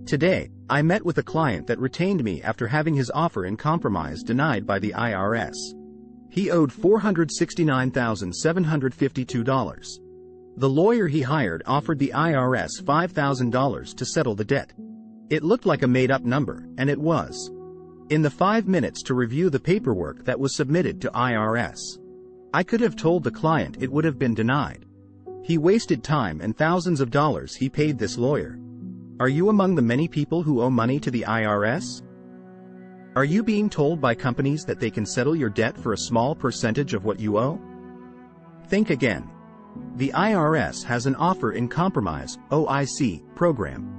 Today, I met with a client that retained me after having his offer in compromise denied by the IRS. He owed $469,752. The lawyer he hired offered the IRS $5,000 to settle the debt. It looked like a made-up number, and it was. In the 5 minutes to review the paperwork that was submitted to IRS, I could have told the client it would have been denied. He wasted time and thousands of dollars he paid this lawyer. Are you among the many people who owe money to the IRS? Are you being told by companies that they can settle your debt for a small percentage of what you owe? Think again. The IRS has an Offer in Compromise (OIC) program.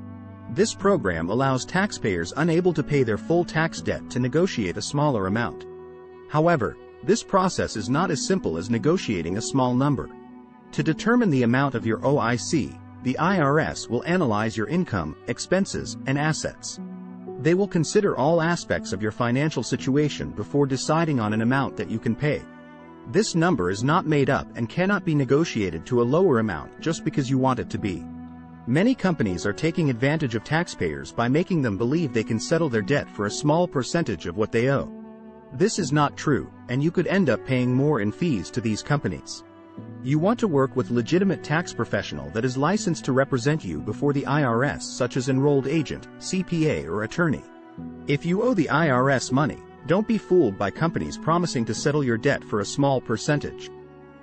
This program allows taxpayers unable to pay their full tax debt to negotiate a smaller amount. However, this process is not as simple as negotiating a small number. To determine the amount of your OIC, the IRS will analyze your income, expenses, and assets. They will consider all aspects of your financial situation before deciding on an amount that you can pay. This number is not made up and cannot be negotiated to a lower amount just because you want it to be. Many companies are taking advantage of taxpayers by making them believe they can settle their debt for a small percentage of what they owe. This is not true, and you could end up paying more in fees to these companies. You want to work with a legitimate tax professional that is licensed to represent you before the IRS, such as enrolled agent, CPA, or attorney. If you owe the IRS money, don't be fooled by companies promising to settle your debt for a small percentage.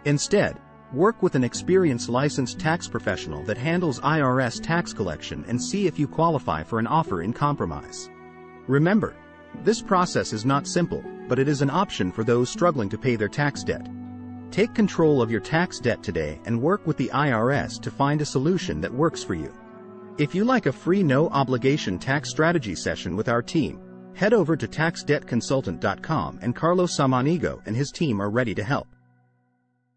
Instead, work with an experienced licensed tax professional that handles IRS tax collection and see if you qualify for an offer in compromise. Remember, this process is not simple, but it is an option for those struggling to pay their tax debt. Take control of your tax debt today and work with the IRS to find a solution that works for you. If you like a free no-obligation tax strategy session with our team, head over to taxdebtconsultant.com and Carlos Samanigo and his team are ready to help.